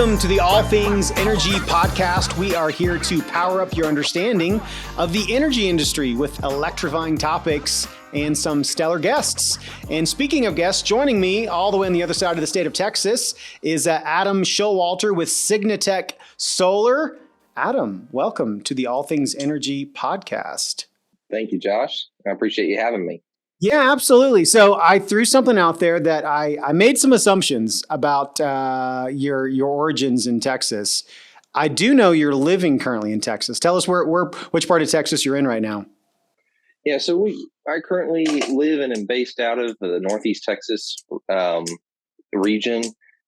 Welcome to the All Things Energy podcast. We are here to power up your understanding of the energy industry with electrifying topics and some stellar guests. And speaking of guests, joining me all the way on the other side of the state of Texas is Adam Showalter with SignaTech Solar. Adam, welcome to the All Things Energy podcast. Thank you, Josh. I appreciate you having me. Yeah, absolutely. So I threw something out there that I made some assumptions about your origins in Texas. I do know you're living currently in Texas. Tell us which part of Texas you're in right now. Yeah, so I currently live and am based out of the Northeast Texas region,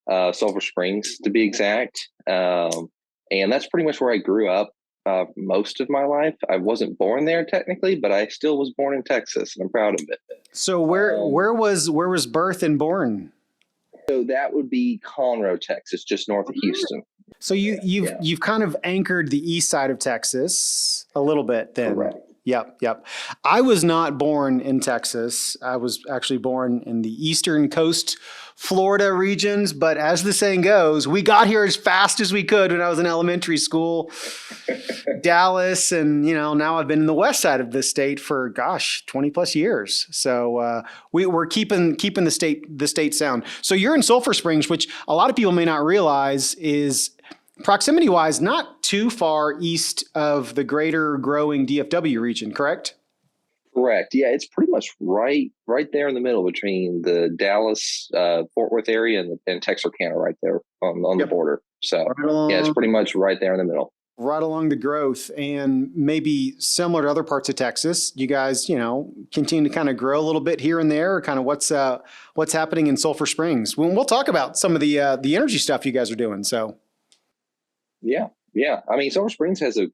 Sulphur Springs to be exact. And that's pretty much where I grew up most of my life. I wasn't born there technically, but I still was born in Texas, and I'm proud of it. So where was birth and born? So that would be Conroe, Texas, just north of Houston. So you've kind of anchored the east side of Texas a little bit then. Correct. Yep. I was not born in Texas. I was actually born in the eastern coast, Florida regions. But as the saying goes, we got here as fast as we could when I was in elementary school, Dallas. And, now I've been in the west side of the state for, 20 plus years. So we're keeping the state sound. So you're in Sulphur Springs, which a lot of people may not realize is proximity-wise, not too far east of the greater growing DFW region, correct? Correct. Yeah, it's pretty much right there in the middle between the Dallas, Fort Worth area and Texarkana, right there on the border. So yeah, it's pretty much right there in the middle. Right along the growth, and maybe similar to other parts of Texas, you guys, continue to kind of grow a little bit here and there. Kind of what's happening in Sulphur Springs. We'll talk about some of the energy stuff you guys are doing. So. Yeah. I mean, Sulphur Springs has a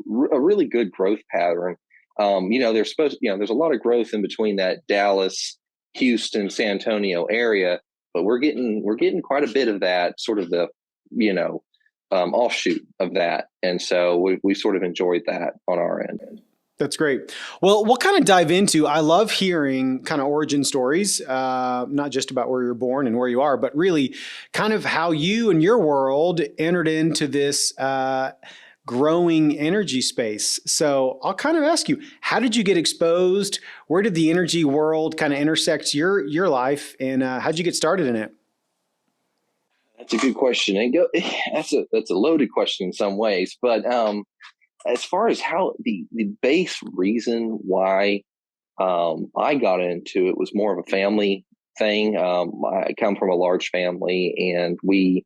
really good growth pattern. There's a lot of growth in between that Dallas, Houston, San Antonio area, but we're getting quite a bit of that sort of the, offshoot of that. And so we sort of enjoyed that on our end. That's great. Well, we'll kind of dive into, I love hearing kind of origin stories, not just about where you're born and where you are, but really kind of how you and your world entered into this growing energy space. So I'll kind of ask you, how did you get exposed? Where did the energy world kind of intersect your life? And how'd you get started in it? That's a good question. That's a loaded question in some ways, but as far as how the base reason why I got into it was more of a family thing. I come from a large family, and we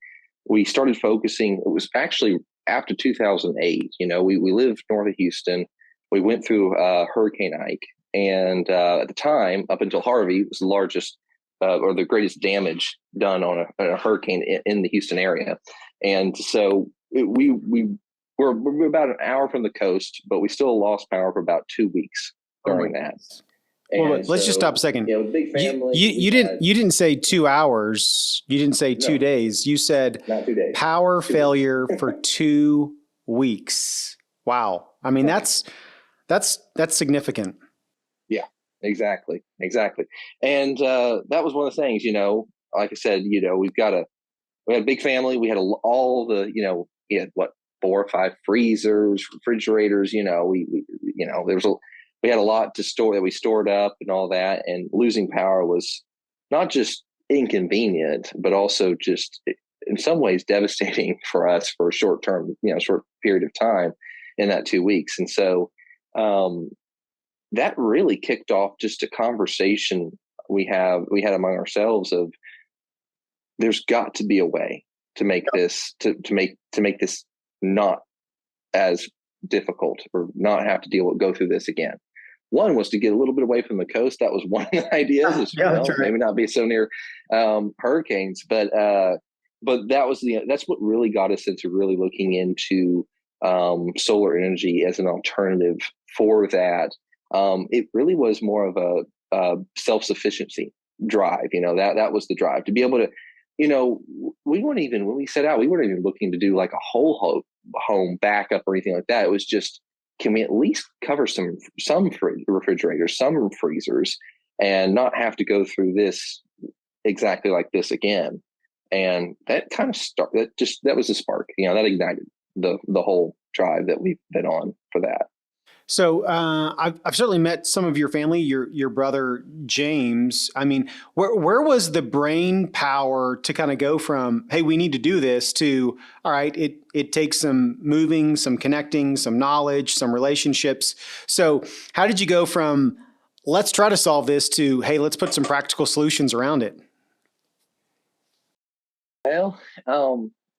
started focusing. It was actually after 2008. We lived north of Houston. We went through Hurricane Ike, and at the time, up until Harvey, it was the largest or the greatest damage done on a hurricane in the Houston area. And so we're about an hour from the coast, but we still lost power for about 2 weeks during that. Well, let's just stop a second. Big family. You didn't say 2 hours. You didn't say 2 days. You said not 2 days. Power failure for 2 weeks. Wow. I mean, that's significant. Yeah, exactly. And that was one of the things. Like I said, we had a big family. We had we had 4 or 5 freezers, refrigerators. We had a lot to store that we stored up and all that. And losing power was not just inconvenient, but also just in some ways devastating for us for a short period of time in that 2 weeks. And so that really kicked off just a conversation we had among ourselves of there's got to be a way to make this to make this not as difficult or not have to go through this again. One was to get a little bit away from the coast. That was one of the ideas. Maybe not be so near hurricanes, but that's what really got us into really looking into solar energy as an alternative for that. It really was more of a self-sufficiency drive. That was the drive to be able to. We weren't even, when we set out, we weren't even looking to do like a whole home backup or anything like that. It was just, can we at least cover some refrigerators, some freezers, and not have to go through this exactly like this again? And that kind of that was the spark, that ignited the whole drive that we've been on for that. So I've certainly met some of your family, your brother James. I mean, where was the brain power to kind of go from, hey, we need to do this, to, all right, it takes some moving, some connecting, some knowledge, some relationships. So how did you go from, let's try to solve this, to, hey, let's put some practical solutions around it? Well,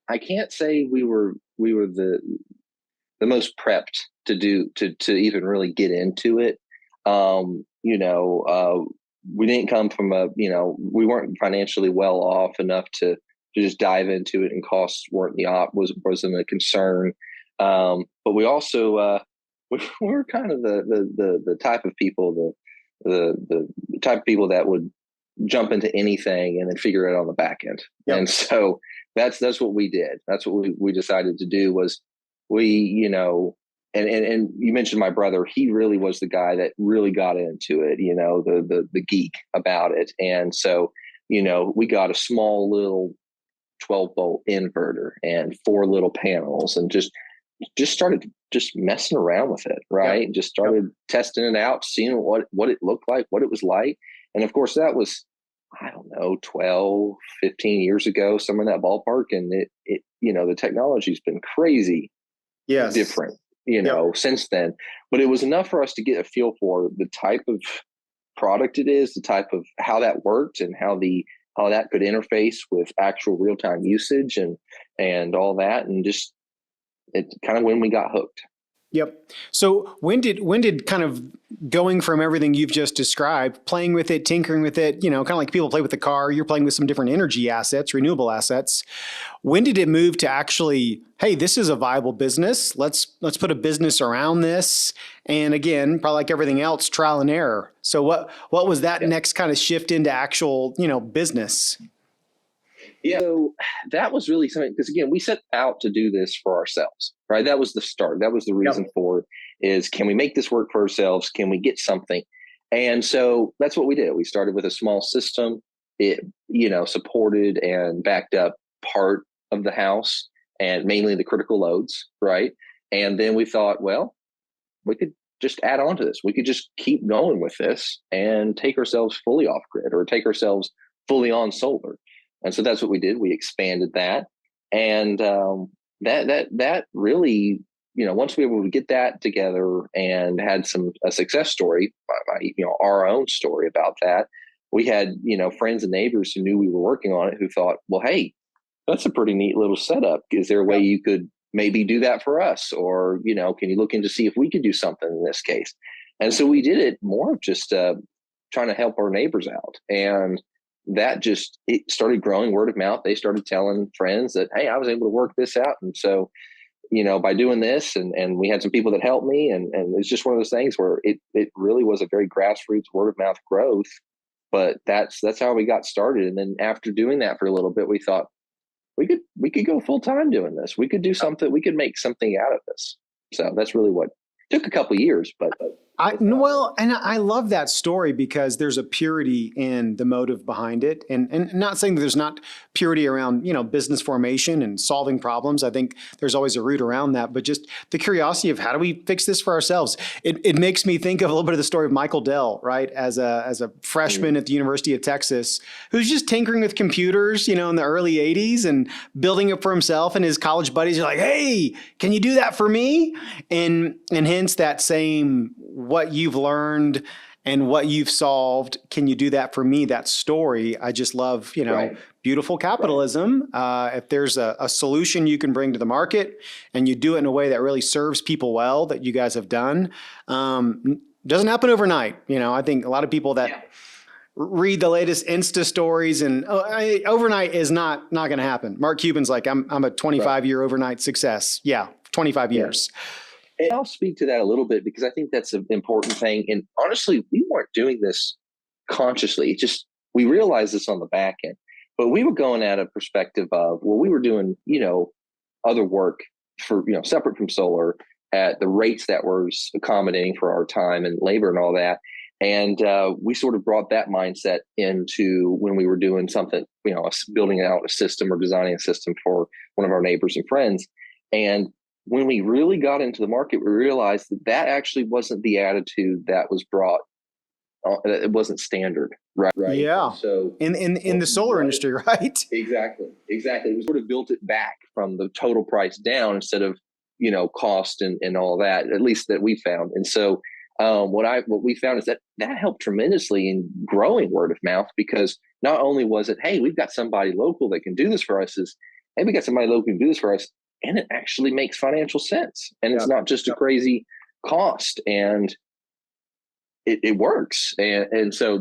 I can't say we were the most prepped to even really get into it. We didn't come from we weren't financially well off enough to just dive into it, and costs weren't wasn't a concern. But we also we were kind of the type of people, the type of people that would jump into anything and then figure it out on the back end. Yep. And so that's what we did. That's what we decided to do. Was and you mentioned my brother. He really was the guy that really got into it, the geek about it. And so, we got a small little 12-volt inverter and 4 little panels, and just started just messing around with it, right? Yep. Just started testing it out, seeing what it looked like, what it was like. And of course, that was, I don't know, 12, 15 years ago, somewhere in that ballpark. And it the technology's been crazy different, since then. But it was enough for us to get a feel for the type of product it is, the type of how that worked, and how that could interface with actual real-time usage and all that. And just, it's kind of when we got hooked. Yep. So when did kind of going from everything you've just described, playing with it, tinkering with it, kind of like people play with the car, you're playing with some different energy assets, renewable assets. When did it move to actually, hey, this is a viable business. Let's put a business around this. And again, probably like everything else, trial and error. So what was that next kind of shift into actual, business? Yeah, so that was really something, because again, we set out to do this for ourselves, right? That was the start. That was the reason for it, is, can we make this work for ourselves? Can we get something? And so that's what we did. We started with a small system. It, supported and backed up part of the house, and mainly the critical loads, right? And then we thought, well, we could just add on to this. We could just keep going with this and take ourselves fully off grid, or take ourselves fully on solar. And so that's what we did. We expanded that, and that really, once we were able to get that together and had a success story, our own story about that, we had friends and neighbors who knew we were working on it, who thought, well, hey, that's a pretty neat little setup. Is there a way you could maybe do that for us, or can you look into see if we could do something in this case? And so we did it more of just trying to help our neighbors out, and that it started growing word of mouth. They started telling friends that, hey, I was able to work this out. And so, by doing this, and we had some people that helped me, and it's just one of those things where it really was a very grassroots word of mouth growth. But that's how we got started. And then after doing that for a little bit, we thought we could go full time doing this. We could do something. We could make something out of this. So that's really what took a couple of years, but and I love that story, because there's a purity in the motive behind it, and not saying that there's not purity around business formation and solving problems. I think there's always a root around that, but just the curiosity of, how do we fix this for ourselves? It makes me think of a little bit of the story of Michael Dell, right? As a freshman at the University of Texas, who's just tinkering with computers, in the early '80s, and building it for himself, and his college buddies are like, hey, can you do that for me? And hence that same, what you've learned and what you've solved, can you do that for me? That story, I just love, beautiful capitalism. If there's a solution you can bring to the market, and you do it in a way that really serves people well, that you guys have done, doesn't happen overnight. I think a lot of people that read the latest Insta stories, and overnight is not going to happen. Mark Cuban's like, I'm a 25-year overnight success. Yeah, 25 years. And I'll speak to that a little bit, because I think that's an important thing. And honestly, we weren't doing this consciously. We realized this on the back end, but we were going at a perspective of, well, we were doing, other work for, separate from solar, at the rates that were accommodating for our time and labor and all that. And we sort of brought that mindset into when we were doing something, building out a system or designing a system for one of our neighbors and friends. And when we really got into the market, we realized that actually wasn't the attitude that was brought. It wasn't standard, right? Right. Yeah. So in the solar industry, right? Exactly. We sort of built it back from the total price down instead of, cost and all that, at least that we found. And so what we found is that helped tremendously in growing word of mouth, because not only was it, hey, we've got somebody local that can do this for us, hey, we got somebody local who can do this for us, and it actually makes financial sense. And it's not just a crazy cost, and it works. And so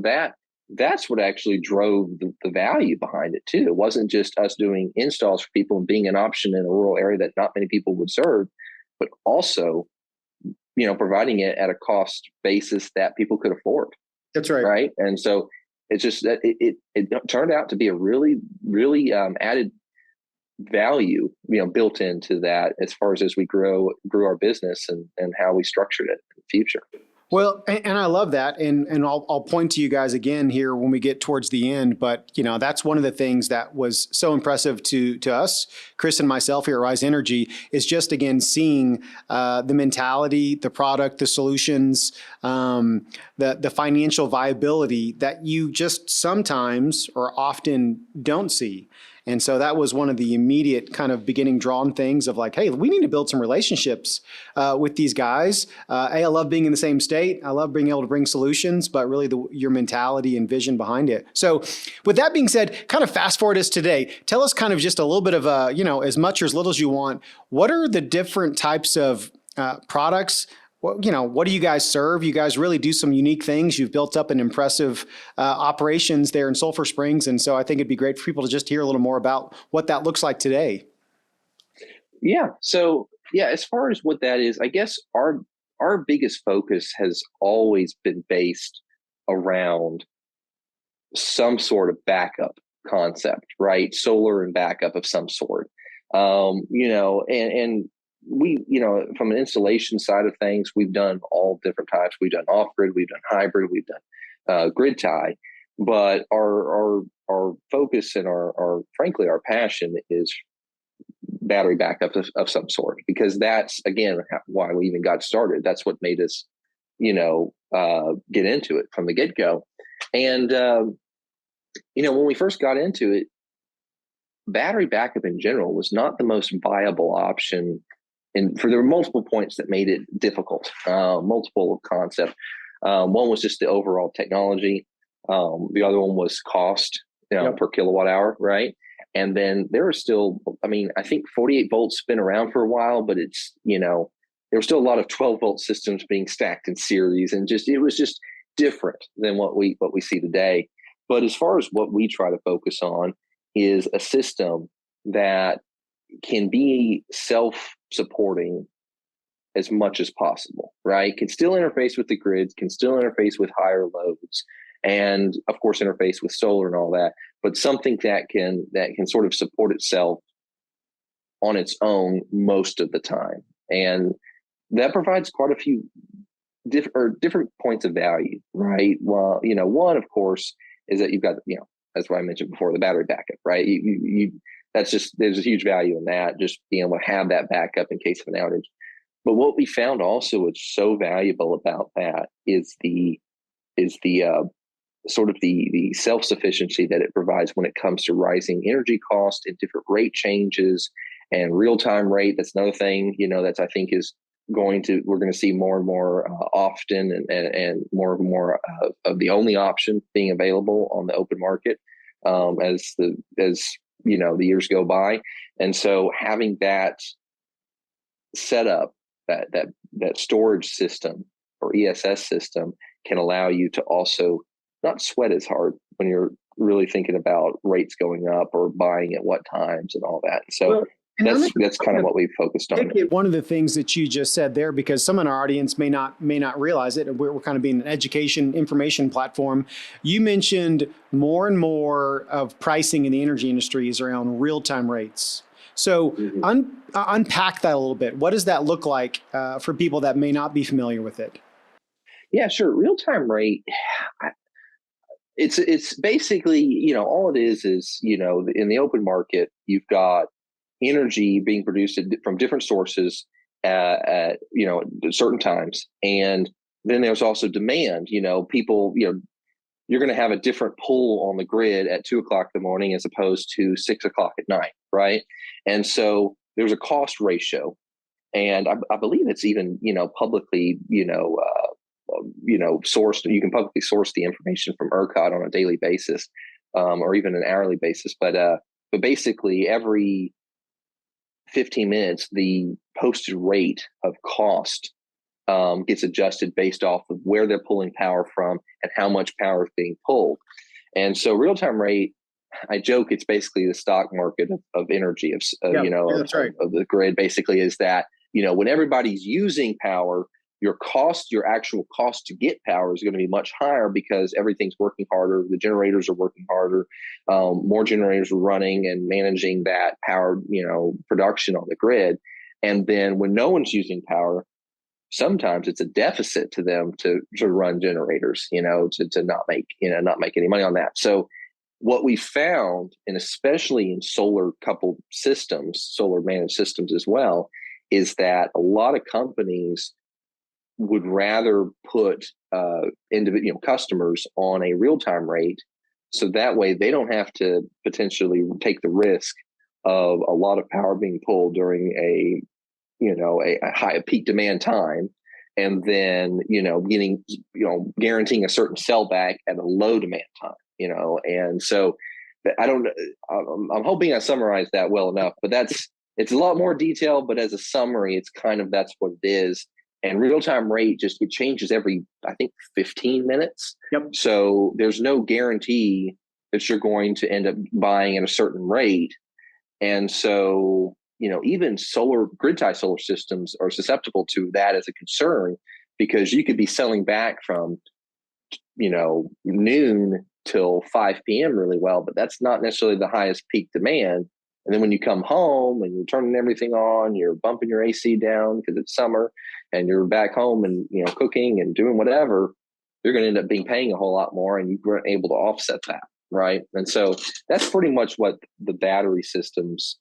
that's what actually drove the value behind it too. It wasn't just us doing installs for people and being an option in a rural area that not many people would serve, but also, providing it at a cost basis that people could afford. That's right. Right. And so it's just that it turned out to be a really, really added value, built into that as far as we grew our business and how we structured it in the future. Well, and I love that, and I'll point to you guys again here when we get towards the end. But that's one of the things that was so impressive to us, Chris and myself here at Rise Energy, is just again seeing the mentality, the product, the solutions, the financial viability that you just sometimes or often don't see. And so that was one of the immediate kind of beginning drawn things of like, hey, we need to build some relationships with these guys. I love being in the same state. I love being able to bring solutions, but really your mentality and vision behind it. So with that being said, kind of fast forward us today. Tell us kind of just a little bit of, as much or as little as you want. What are the different types of products? What do you guys serve? You guys really do some unique things. You've built up an impressive operations there in Sulphur Springs. And so I think it'd be great for people to just hear a little more about what that looks like today. Yeah. So, as far as what that is, I guess our biggest focus has always been based around some sort of backup concept, right? Solar and backup of some sort. And we, from an installation side of things, we've done all different types. We've done off-grid, we've done hybrid, we've done grid tie, but our focus and our frankly, our passion is battery backup of some sort, because that's, again, why we even got started. That's what made us, get into it from the get-go. And, when we first got into it, battery backup in general was not the most viable option. And there were multiple points that made it difficult, multiple concepts. One was just the overall technology. The other one was cost, per kilowatt hour, right? And then there are still, I think 48 volts been around for a while, but it's, there were still a lot of 12-volt systems being stacked in series, and it was just different than what we see today. But as far as what we try to focus on is a system that can be self-supporting as much as possible, right? Can still interface with the grid, can still interface with higher loads, and of course interface with solar and all that, but something that can sort of support itself on its own most of the time. And that provides quite a few different points of value, right? Well, one, of course, is that you've got, that's what I mentioned before, the battery backup, right? There's a huge value in that, just being able to have that backup in case of an outage. But what we found also is so valuable about that is the sort of the self-sufficiency that it provides when it comes to rising energy cost and different rate changes and real-time rate. That's another thing, that's, I think, is we're going to see more and more often and more and more of the only option being available on the open market as the years go by. And so having that set up, that storage system or ESS system, can allow you to also not sweat as hard when you're really thinking about rates going up or buying at what times and all that. So that's kind of what we've focused on. One of the things that you just said there, because some in our audience may not realize it, we're kind of being an education information platform. You mentioned more and more of pricing in the energy industry is around real-time rates. So unpack that a little bit. What does that look like for people that may not be familiar with it? Yeah, sure. Real time rate. It's basically, all it is, in the open market, you've got energy being produced from different sources at certain times, and then there's also demand. People, you're going to have a different pull on the grid at 2 o'clock in the morning as opposed to 6 o'clock at night, right? And so there's a cost ratio, and I believe it's even publicly sourced. You can publicly source the information from ERCOT on a daily basis, or even an hourly basis. But basically, every 15 minutes, the posted rate of cost gets adjusted based off of where they're pulling power from and how much power is being pulled. And so, real time rate, I joke, it's basically the stock market of energy, That's right. of the grid. Basically, is that when everybody's using power, your actual cost to get power is going to be much higher because everything's working harder. The generators are working harder. More generators are running and managing that power, production on the grid. And then when no one's using power, sometimes it's a deficit to them to run generators, to not make any money on that. So what we found, and especially in solar coupled systems, solar managed systems as well, is that a lot of companies would rather put individual customers on a real-time rate, so that way they don't have to potentially take the risk of a lot of power being pulled during a high peak demand time, and then guaranteeing a certain sellback at a low demand time. And so I'm hoping I summarized that well enough, but it's a lot more detail, but as a summary, it's that's what it is. And real-time rate it changes every, I think, 15 minutes. Yep. So there's no guarantee that you're going to end up buying at a certain rate. And so, even grid tie solar systems are susceptible to that as a concern, because you could be selling back from, noon till 5 p.m. really well, but that's not necessarily the highest peak demand. And then when you come home and you're turning everything on, you're bumping your AC down because it's summer, and you're back home and cooking and doing whatever, you're going to end up paying a whole lot more, and you weren't able to offset that, right? And so that's pretty much what the battery systems.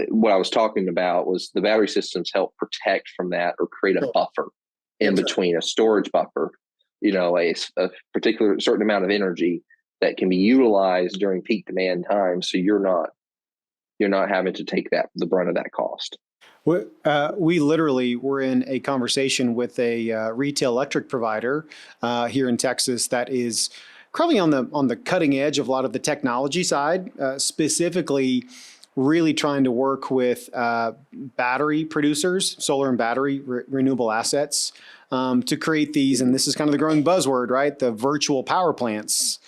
What I was talking about was the battery systems help protect from that, or create a buffer in between, a storage buffer, a particular certain amount of energy that can be utilized during peak demand times, so you're not having to take the brunt of that cost. We literally were in a conversation with a retail electric provider here in Texas that is currently on the cutting edge of a lot of the technology side, specifically really trying to work with battery producers, solar and battery renewable assets, to create these, and this is kind of the growing buzzword, right? The virtual power plants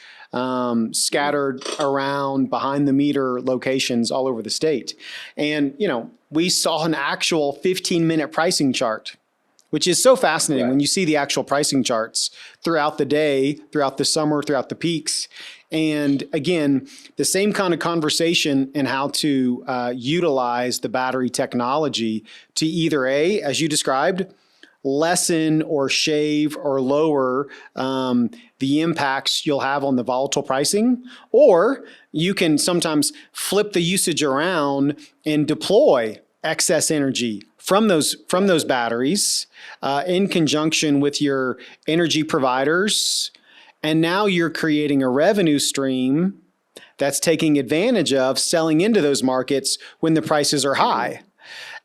scattered around behind the meter locations all over the state. And, we saw an actual 15-minute pricing chart, which is so fascinating when you see the actual pricing charts throughout the day, throughout the summer, throughout the peaks. And again, the same kind of conversation in how to utilize the battery technology to either as you described, lessen or shave or lower the impacts you'll have on the volatile pricing, or you can sometimes flip the usage around and deploy excess energy from those batteries in conjunction with your energy providers. And now you're creating a revenue stream that's taking advantage of selling into those markets when the prices are high,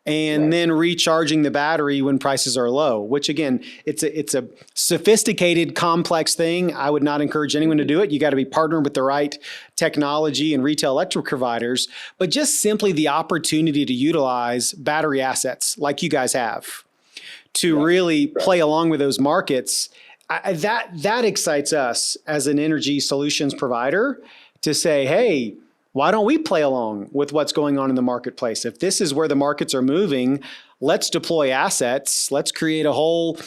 and then recharging the battery when prices are low, which again, it's a sophisticated, complex thing. I would not encourage anyone to do it. You got to be partnered with the right technology and retail electric providers, but just simply the opportunity to utilize battery assets like you guys have to really play along with those markets. That excites us as an energy solutions provider to say, hey, why don't we play along with what's going on in the marketplace? If this is where the markets are moving, let's deploy assets. Let's create a whole,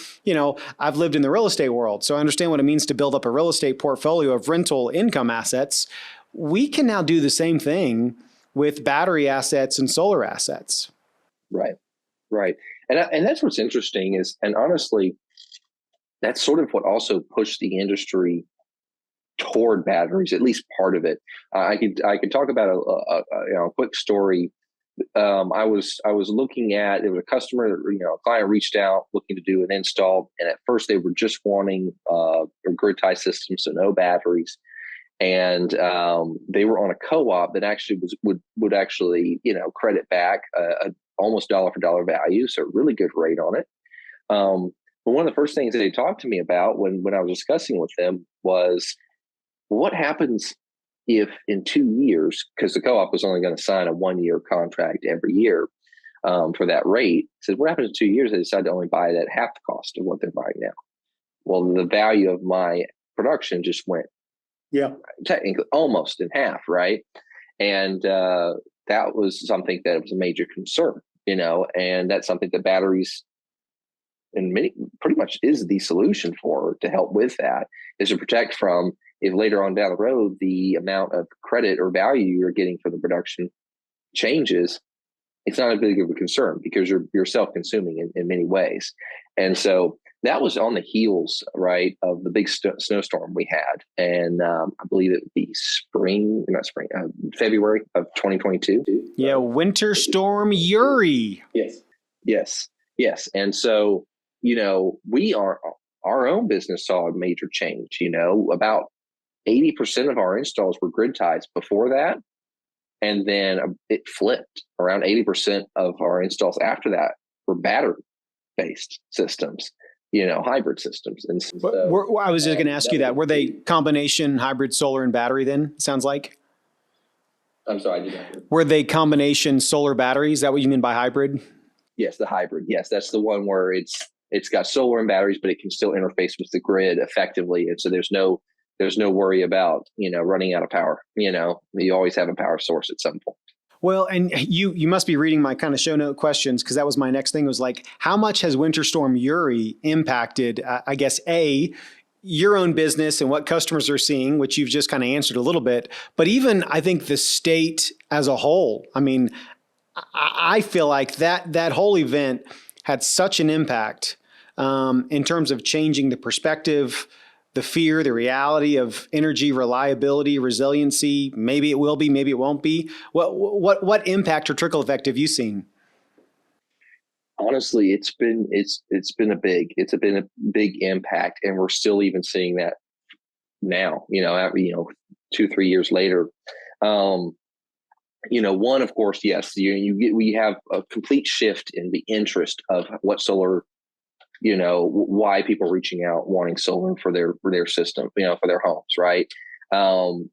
I've lived in the real estate world, so I understand what it means to build up a real estate portfolio of rental income assets. We can now do the same thing with battery assets and solar assets. Right. And that's what's interesting is, and honestly, that's sort of what also pushed the industry toward batteries, at least part of it. I could talk about a quick story. I was looking at, it was a customer, a client reached out looking to do an install, and at first they were just wanting a grid tie system, so no batteries. And they were on a co-op that actually would actually credit back a almost dollar for dollar value, so really good rate on it. But one of the first things that they talked to me about when I was discussing with them was, what happens if in 2 years, because the co-op was only going to sign a 1-year contract every year for that rate, said, what happens in 2 years they decide to only buy it at half the cost of what they're buying now? Well, the value of my production just went technically almost in half, right? And that was something that was a major concern, and that's something that batteries and pretty much is the solution for, to help with that, is to protect from, if later on down the road the amount of credit or value you're getting for the production changes, it's not as big of a concern because you're self-consuming in many ways. And so that was on the heels, right, of the big snowstorm we had, and I believe it would be February of 2022. Yeah, Winter Storm Uri. Yes. And so our own business saw a major change. About 80% of our installs were grid ties before that. And then it flipped. Around 80% of our installs after that were battery-based systems, hybrid systems. And so, I was just going to ask you that. Were they combination hybrid solar and battery then, it sounds like? I'm sorry, I did not hear. Were they combination solar batteries? Is that what you mean by hybrid? Yes, the hybrid. Yes, that's the one where it's got solar and batteries, but it can still interface with the grid effectively. And so there's no worry about, running out of power. You always have a power source at some point. Well, and you must be reading my kind of show note questions, because that was my next thing, was like, how much has Winter Storm Uri impacted, I guess, your own business and what customers are seeing, which you've just kind of answered a little bit, but even I think the state as a whole. I mean, I feel like that whole event had such an impact in terms of changing the perspective, the fear, the reality of energy reliability, resiliency. Maybe it will be, maybe it won't be. What impact or trickle effect have you seen? Honestly, it's been a big impact, and we're still even seeing that now. 2-3 years later. One, of course, yes, we have a complete shift in the interest of what solar. Why people are reaching out wanting solar for their system, for their homes, right? Like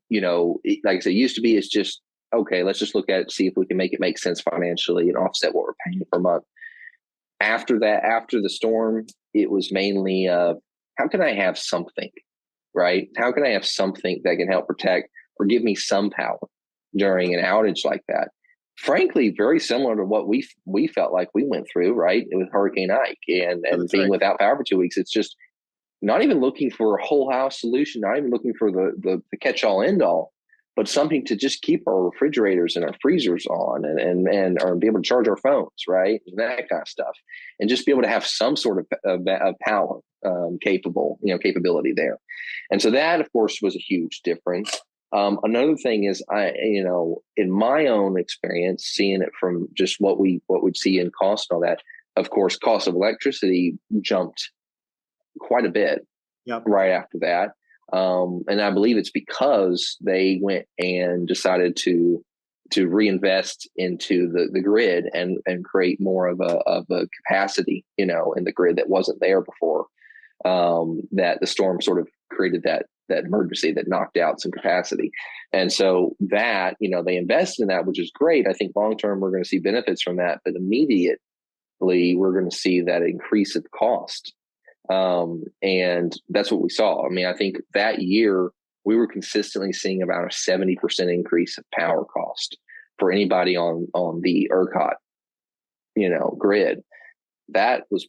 I said, it used to be, it's just, okay, let's just look at it, see if we can make it make sense financially and offset what we're paying per month. After that, after the storm, it was mainly, how can I have something, right? How can I have something that can help protect or give me some power during an outage like that? Frankly, very similar to what we felt like we went through, right? It was Hurricane Ike and being without power for 2 weeks. It's just not even looking for a whole house solution, not even looking for the catch-all end-all, but something to just keep our refrigerators and our freezers on and or be able to charge our phones, right? And that kind of stuff. And just be able to have some sort of power capability there. And so that, of course, was a huge difference. Another thing is, in my own experience, seeing it from just what we'd see in cost and all that, of course, cost of electricity jumped quite a bit right after that. And I believe it's because they went and decided to reinvest into the grid and create more of a capacity, in the grid that wasn't there before. That the storm sort of created that emergency that knocked out some capacity. And so that, they invested in that, which is great. I think long-term, we're going to see benefits from that, but immediately we're going to see that increase of cost. And that's what we saw. I mean, I think that year we were consistently seeing about a 70% increase of power cost for anybody on the ERCOT, grid. That was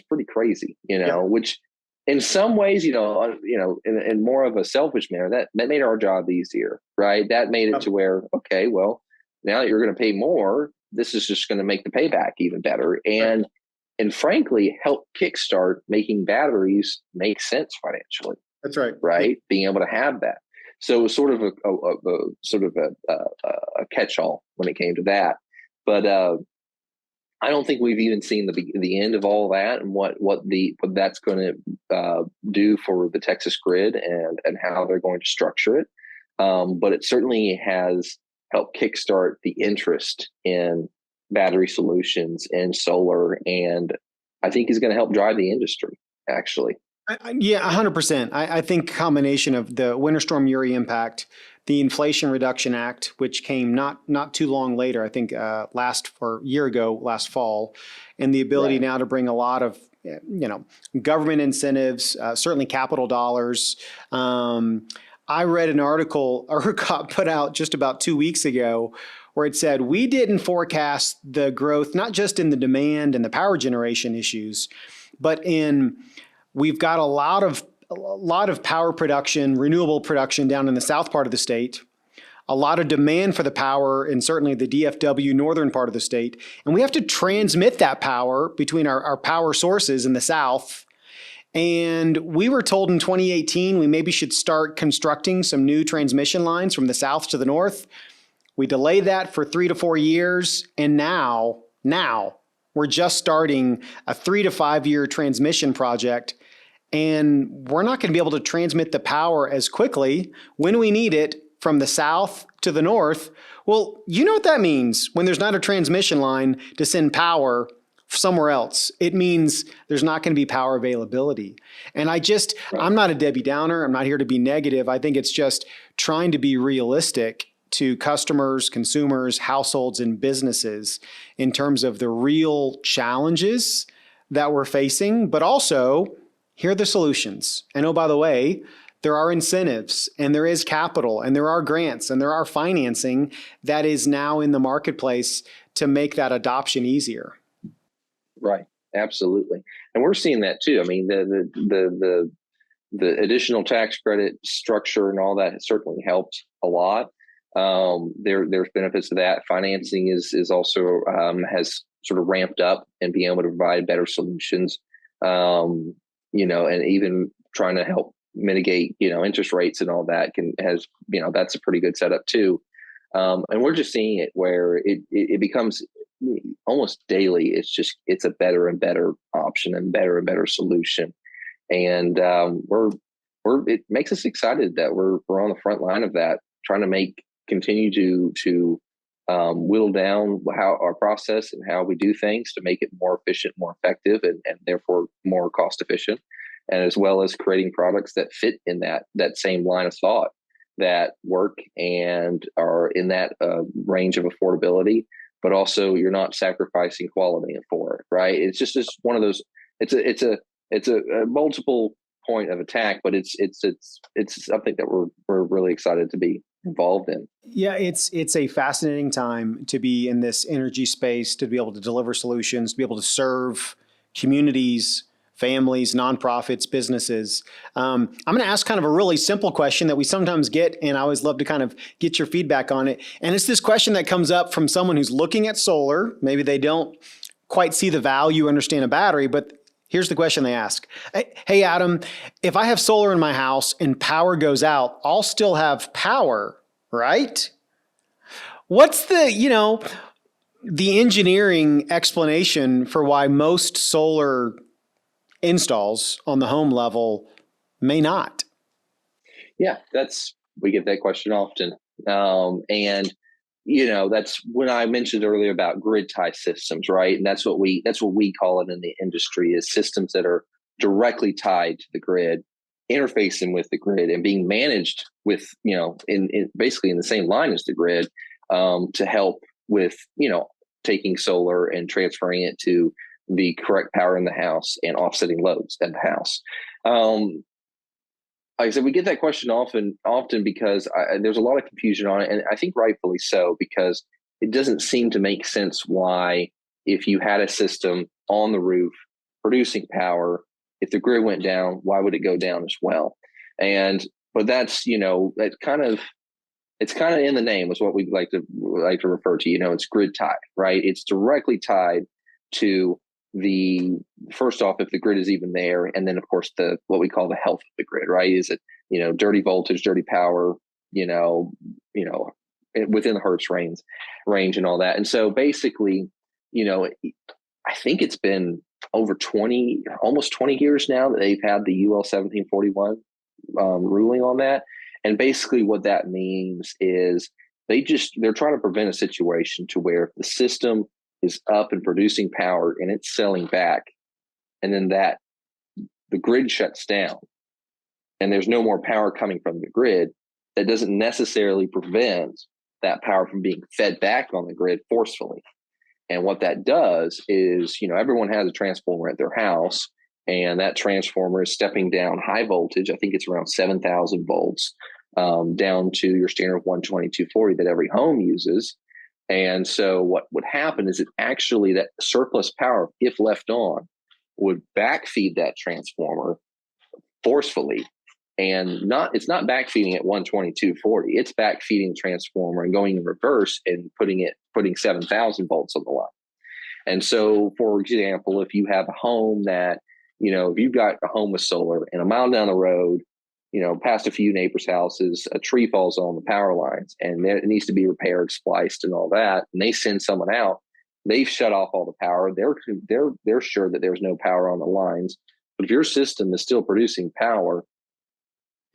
pretty crazy, which in some ways, in more of a selfish manner, that made our job easier, right? That made it to where, okay, well, now that you're going to pay more, this is just going to make the payback even better. And and frankly help kickstart making batteries make sense financially. That's right. Right, being able to have that. So it was sort of a catch-all when it came to that. But I don't think we've even seen the end of all that and what that's going to do for the Texas grid and how they're going to structure it. But it certainly has helped kickstart the interest in battery solutions and solar, and I think is going to help drive the industry actually. Yeah, 100%. I think combination of the Winter Storm Uri impact, the Inflation Reduction Act, which came not too long later, I think last fall, and the ability Right. now to bring a lot of government incentives, certainly capital dollars. I read an article ERCOT put out just about 2 weeks ago where it said we didn't forecast the growth, not just in the demand and the power generation issues, but in we've got a lot of power production, renewable production down in the south part of the state, a lot of demand for the power in certainly the DFW northern part of the state, and we have to transmit that power between our power sources in the south. And we were told in 2018 we maybe should start constructing some new transmission lines from the south to the north. We delayed that for 3 to 4 years, and now we're just starting a 3 to 5 year transmission project, and we're not going to be able to transmit the power as quickly when we need it from the south to the north. Well, you know what that means when there's not a transmission line to send power somewhere else. It means there's not going to be power availability. And I'm not a Debbie Downer. I'm not here to be negative. I think it's just trying to be realistic to customers, consumers, households, and businesses in terms of the real challenges that we're facing, but also here are the solutions. And oh, by the way, there are incentives and there is capital and there are grants and there are financing that is now in the marketplace to make that adoption easier. Right. Absolutely. And we're seeing that too. I mean, the additional tax credit structure and all that has certainly helped a lot. There's benefits to that. Financing is also has sort of ramped up and being able to provide better solutions. And even trying to help mitigate, interest rates and all that that's a pretty good setup too. And we're just seeing it where it becomes almost daily. It's a better and better option and better solution. And it makes us excited that we're on the front line of that, trying to continue to whittle down how our process and how we do things to make it more efficient, more effective, and therefore more cost efficient, and as well as creating products that fit in that same line of thought, that work and are in that range of affordability, but also you're not sacrificing quality for it, right? It's just one of those. It's a multiple point of attack, but it's something that we're really excited to be involved in. Yeah, it's a fascinating time to be in this energy space, to be able to deliver solutions, to be able to serve communities, families, nonprofits, businesses. I'm going to ask kind of a really simple question that we sometimes get, and I always love to kind of get your feedback on it. And it's this question that comes up from someone who's looking at solar. Maybe they don't quite see the value, understand a battery, but here's the question they ask. Hey, Adam, if I have solar in my house and power goes out, I'll still have power, right? What's the engineering explanation for why most solar installs on the home level may not? Yeah, we get that question often. And that's when I mentioned earlier about grid tie systems, right? And that's what we call it in the industry, is systems that are directly tied to the grid, interfacing with the grid and being managed with, in basically in the same line as the grid, to help with, taking solar and transferring it to the correct power in the house and offsetting loads at the house. Like I said, we get that question often because there's a lot of confusion on it, and I think rightfully so, because it doesn't seem to make sense why, if you had a system on the roof producing power, if the grid went down, why would it go down as well? But that's it's kind of in the name, is what we like to refer to. It's grid tied, right? It's directly tied to the first off, if the grid is even there, and then of course the what we call the health of the grid, right? Is it, dirty voltage, dirty power, within the hertz range and all that. And so basically, I think it's been over almost 20 years now that they've had the UL 1741 ruling on that. And basically what that means is they're trying to prevent a situation to where if the system is up and producing power and it's selling back, and then the grid shuts down and there's no more power coming from the grid, that doesn't necessarily prevent that power from being fed back on the grid forcefully. And what that does is, everyone has a transformer at their house, and that transformer is stepping down high voltage. I think it's around 7,000 volts, down to your standard 120, 240 that every home uses. And so what would happen is that surplus power, if left on, would backfeed that transformer forcefully. And it's not backfeeding at 120, 240. It's backfeeding the transformer and going in reverse and putting 7,000 volts on the line. And so, for example, if you have a home that, if you've got a home with solar and a mile down the road, past a few neighbors' houses, a tree falls on the power lines and it needs to be repaired, spliced, and all that, and they send someone out, they've shut off all the power. They're sure that there's no power on the lines. But if your system is still producing power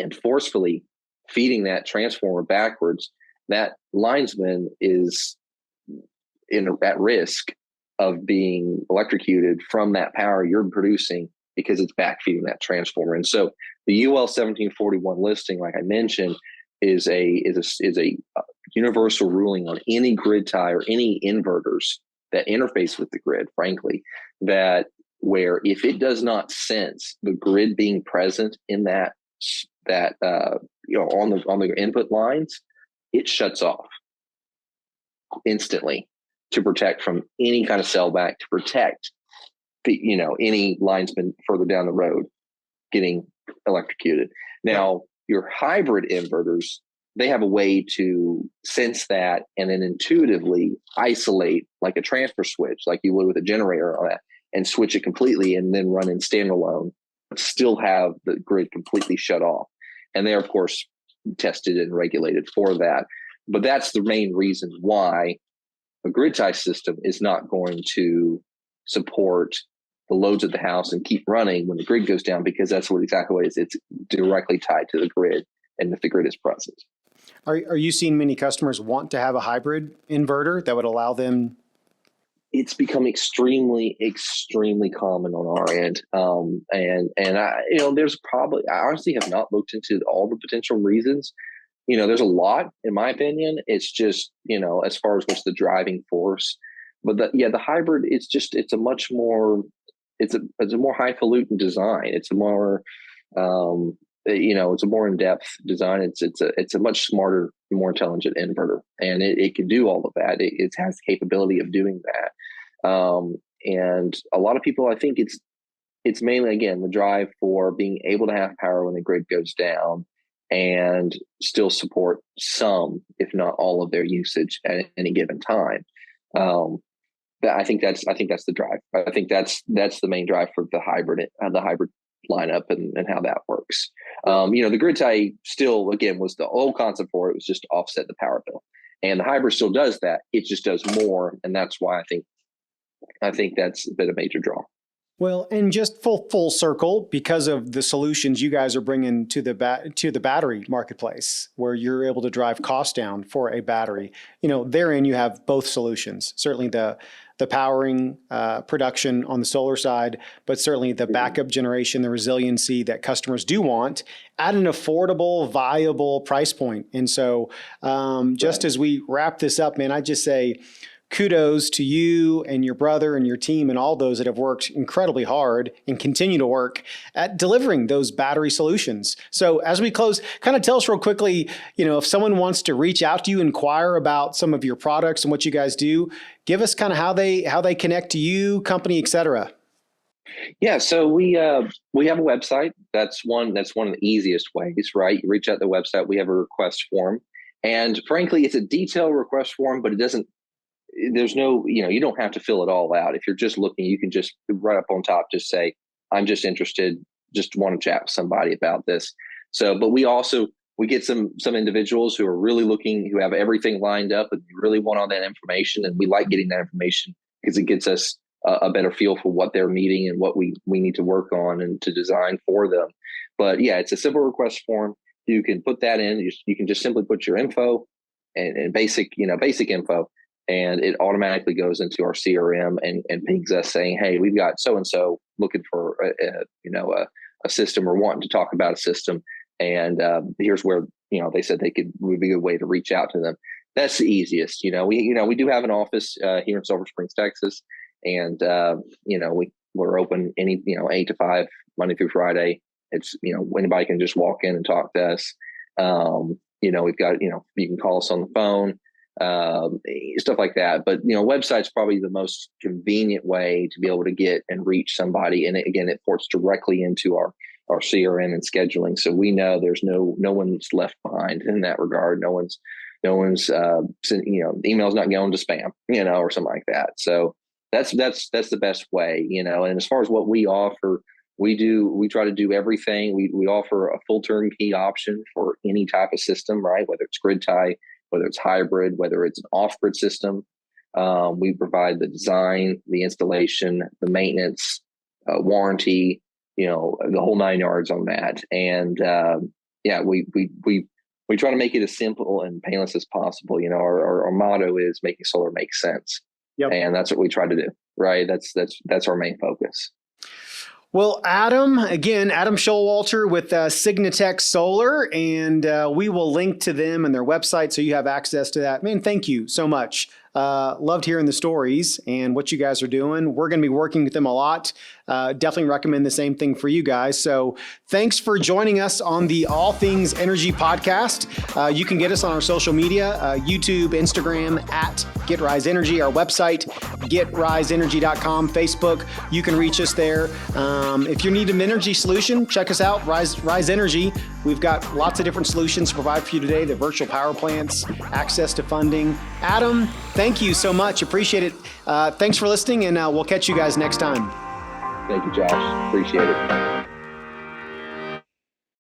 and forcefully feeding that transformer backwards, that linesman is at risk of being electrocuted from that power you're producing because it's backfeeding that transformer. And so the UL 1741 listing, like I mentioned, is a universal ruling on any grid tie or any inverters that interface with the grid, frankly, that where if it does not sense the grid being present in that on the input lines, it shuts off instantly to protect from any kind of sellback, to protect any linesman further down the road getting electrocuted. Now, your hybrid inverters, they have a way to sense that and then intuitively isolate, like a transfer switch, like you would with a generator or that, and switch it completely and then run in standalone, but still have the grid completely shut off. And they're, of course, tested and regulated for that. But that's the main reason why a grid tie system is not going to support the loads of the house and keep running when the grid goes down, because that's exactly what it is. It's directly tied to the grid, and if the grid is present. Are you seeing many customers want to have a hybrid inverter that would allow them? It's become extremely, extremely common on our end. And I, there's probably, I honestly have not looked into all the potential reasons. There's a lot, in my opinion. It's just, as far as what's the driving force. But the hybrid, it's a much more, it's a more highfalutin design. It's a more, it's a more in-depth design. It's a much smarter, more intelligent inverter, and it can do all of that. It has the capability of doing that. And a lot of people, I think it's mainly, again, the drive for being able to have power when the grid goes down and still support some, if not all, of their usage at any given time. I think that's the drive. I think that's the main drive for the hybrid lineup and how that works. The grid tie still, again, was the old concept for it. Was just to offset the power bill, and the hybrid still does that. It just does more, and that's why I think that's a bit of a major draw. Well, and just full circle, because of the solutions you guys are bringing to the battery marketplace, where you're able to drive costs down for a battery. Therein you have both solutions. Certainly the powering production on the solar side, but certainly the backup generation, the resiliency that customers do want at an affordable, viable price point. And so, just as we wrap this up, man, I just say, kudos to you and your brother and your team and all those that have worked incredibly hard and continue to work at delivering those battery solutions. So as we close, kind of tell us real quickly, if someone wants to reach out to you, inquire about some of your products and what you guys do, give us kind of how they connect to you, company, et cetera. Yeah, so we have a website. That's one of the easiest ways, right? You reach out to the website. We have a request form, and frankly, it's a detailed request form, but it doesn't there's no, you don't have to fill it all out. If you're just looking, you can just right up on top, just say, I'm just interested, just want to chat with somebody about this. So, but we get some individuals who are really looking, who have everything lined up and really want all that information. And we like getting that information because it gets us a better feel for what they're needing and what we need to work on and to design for them. But yeah, it's a simple request form. You can put that in. You can just simply put your info and basic info, and it automatically goes into our CRM and pings us saying, hey, we've got so-and-so looking for a system or wanting to talk about a system. And here's where, they said would be a good way to reach out to them. That's the easiest. We do have an office here in Silver Springs, Texas. And, we're open 8 to 5, Monday through Friday. It's, anybody can just walk in and talk to us. We've got, you can call us on the phone, stuff like that. But, website's probably the most convenient way to be able to get and reach somebody. And it ports directly into our CRM and scheduling. So we know there's no one's left behind in that regard. No one's email's not going to spam, or something like that. So that's the best way, and as far as what we offer, we try to do everything. We offer a full turnkey option for any type of system, right? Whether it's grid tie, whether it's hybrid, whether it's an off-grid system. We provide the design, the installation, the maintenance, warranty, the whole 9 yards on that. And we try to make it as simple and painless as possible. Our motto is making solar make sense. Yep. And that's what we try to do, right? That's our main focus. Well, Adam Showalter with SignaTech Solar, and we will link to them and their website so you have access to that. Man, thank you so much. Loved hearing the stories and what you guys are doing. We're going to be working with them a lot. Definitely recommend the same thing for you guys. So thanks for joining us on the All Things Energy podcast. You can get us on our social media, YouTube, Instagram at GetRise Energy, our website, getriseenergy.com, Facebook. You can reach us there. If you need an energy solution, check us out, Rise Energy. We've got lots of different solutions to provide for you today, the virtual power plants, access to funding. Adam, thank you so much. Appreciate it. Thanks for listening, and we'll catch you guys next time. Thank you, Josh. Appreciate it.